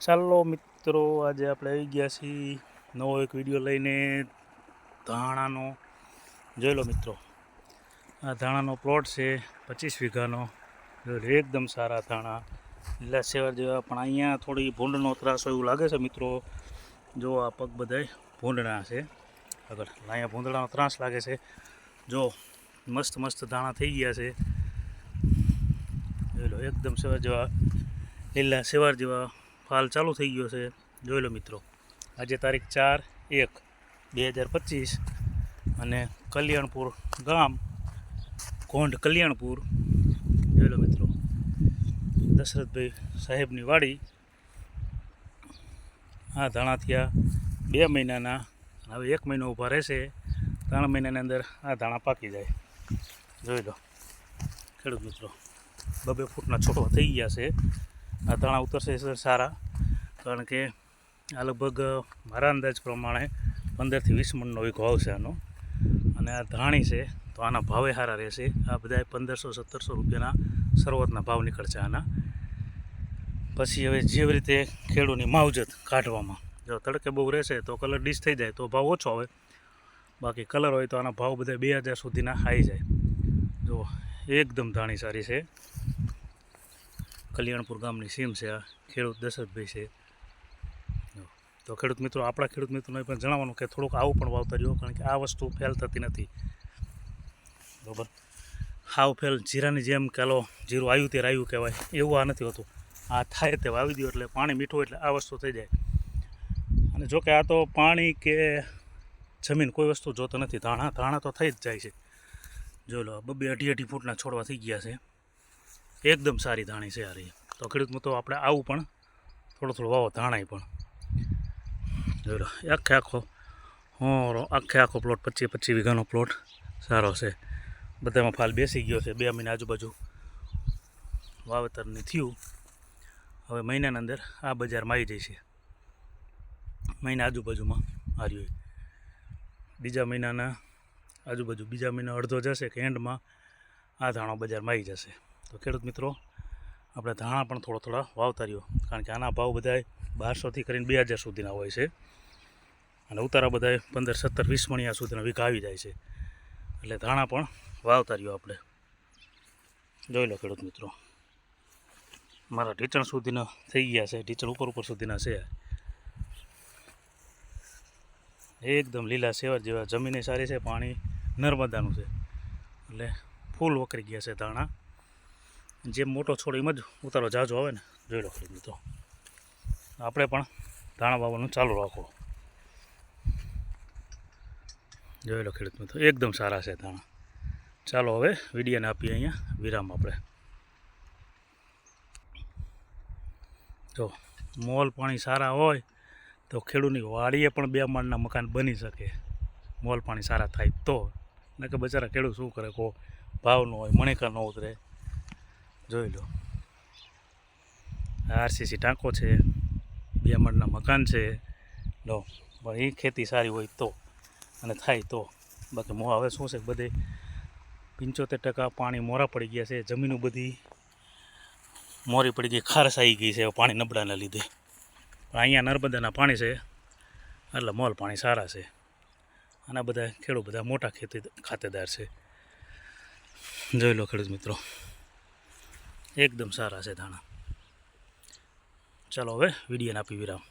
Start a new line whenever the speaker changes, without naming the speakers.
ચાલો મિત્રો, આજે આપણે આવી ગયા છીએ નવો એક વિડીયો લઈને ધાણાનો. જોઈ લો મિત્રો, આ ધાણાનો પ્લોટ છે 25 વીઘાનો. એકદમ સારા ધાણા, લીલા સેવાર જેવા. પણ અહીંયા થોડી ભૂંડનો ત્રાસ હોય એવું લાગે છે મિત્રો. જો આ પગ બધાય ભૂંડના છે આગળ, અહીંયા ભૂંદડાનો ત્રાસ લાગે છે. જો મસ્ત મસ્ત ધાણા થઈ ગયા છે. જોઈ લો, એકદમ સેવાર જેવા, લીલા સેવાર જેવા ફાલ ચાલુ થઈ ગયો છે. જોઈ લો મિત્રો, આજે તારીખ 4/1/2025 અને કલ્યાણપુર ગામ, કોંઢ કલ્યાણપુર. જોઈ લો મિત્રો, દશરથભાઈ સાહેબની વાડી. આ ધાણા થયા 2 મહિનાના, હવે 1 મહિનો ઊભા રહેશે. 3 મહિનાની અંદર આ ધાણા પાકી જાય. જોઈ લો ખેડૂત મિત્રો, 2 ફૂટના છોડવા થઈ ગયા છે. આ ધાણા ઉતરશે સારા, કારણ કે આ લગભગ મારા અંદાજ પ્રમાણે 15 થી 20 મણનો વીઘો આવશે આનો. અને આ ધાણી છે તો આના ભાવે સારા રહેશે. આ બધા 1500-1700 રૂપિયાના શરૂઆતના ભાવ નીકળશે આના. પછી હવે જેવી રીતે ખેડૂતની માવજત કાઢવામાં, જો તડકે બહુ રહેશે તો કલર ડીશ થઈ જાય તો ભાવ ઓછો આવે. બાકી કલર હોય તો આના ભાવ બધા 2000 સુધીના આવી જાય. જો એકદમ ધાણી સારી છે. કલ્યાણપુર ગામની સીમ છે. આ ખેડૂત દશરથભાઈ છે. તો ખેડૂત મિત્રો, આપણા ખેડૂત મિત્રોને પણ જણાવવાનું કે થોડુંક આવું પણ વાવતા રહ્યો, કારણ કે આ વસ્તુ ફેલ થતી નથી. બરાબર, હાવ ફેલ જીરાની જેમ કે લો જીરું આવ્યું ત્યારે આવ્યું કહેવાય એવું આ નથી હોતું. આ થાય તે વાવી દો એટલે પાણી મીઠું એટલે આ વસ્તુ થઈ જાય. અને જોકે આ તો પાણી કે જમીન કોઈ વસ્તુ જોતો નથી. ધાણા તો થઈ જ જાય છે. જોઈ લો, 2-2.5 ફૂટના છોડવા થઈ ગયા છે. એકદમ સારી ધાણી છે આ રહી. તો ખેડૂત મિત્રો, આપણે આવું પણ થોડું વાવો ધાણાય પણ. જોઈ લો, આખો પ્લોટ 25 વીઘાનો પ્લોટ સારો છે. બધામાં ફાલ બેસી ગયો છે. 2 મહિના આજુબાજુ વાવેતરની થયું. હવે મહિનાની અંદર આ બજારમાં આવી જશે. મહિના આજુબાજુમાં હાર્યું, બીજા મહિનાના આજુબાજુ, બીજા મહિના અડધો જશે કે એન્ડમાં આ ધાણો બજારમાં આવી જશે. તો ખેડૂત મિત્રો, આપણે ધાણા પણ થોડા વાવતા રહ્યો, કારણ કે આના ભાવ બધા 1200થી કરીને 2000 સુધીના હોય છે. અને ઉતારા બધા 15, 17, 20 મણિયા સુધીના વીઘા આવી જાય છે. એટલે ધાણા પણ વાવતા રહ્યો આપણે. જોઈ લો ખેડૂત મિત્રો, મારા ઢીચણ સુધીના થઈ ગયા છે. ઢીચણ ઉપર સુધીના છે. એકદમ લીલા સેવાર જેવા, જમીને સારી છે, પાણી નર્મદાનું છે, એટલે ફૂલ વકરી ગયા છે ધાણા. જેમ મોટો છોડ એમ જ ઉતારો જાજો આવે ને. જોઈ લો ખેડૂત મિત્રો, આપણે પણ ધાણા વાવવાનું ચાલુ રાખો. જોઈ લો ખેડૂત મિત્રો, એકદમ સારા છે ધાણા. ચાલો હવે વિડીયોને આપીએ અહીંયા વિરામ આપણે. જો મોલ પાણી સારા હોય તો ખેડૂતની વાડીએ પણ 2 માળના મકાન બની શકે. મોલ પાણી સારા થાય તો. ને કે બચારા ખેડૂત શું કરે, કો ભાવ ન હોય, મણેકા ન ઉતરે. જોઈ લો, આરસીસી ટાંકો છે, 2 માળના મકાન છે. લો, પણ એ ખેતી સારી હોય તો અને થાય તો. બાકી હવે શું છે, બધે 75% પાણી મોરા પડી ગયા છે. જમીનો બધી મોરી પડી ગઈ, ખારસ આવી ગઈ છે પાણી નબળાના લીધે. પણ અહીંયા નર્મદાના પાણી છે એટલે મોલ પાણી સારા છે. આના બધા ખેડૂત બધા મોટા ખાતેદાર છે. જોઈ લો ખેડૂત મિત્રો, એકદમ સારા છે ધાણા. ચાલો હવે વિડીયોને આપી વિરામ.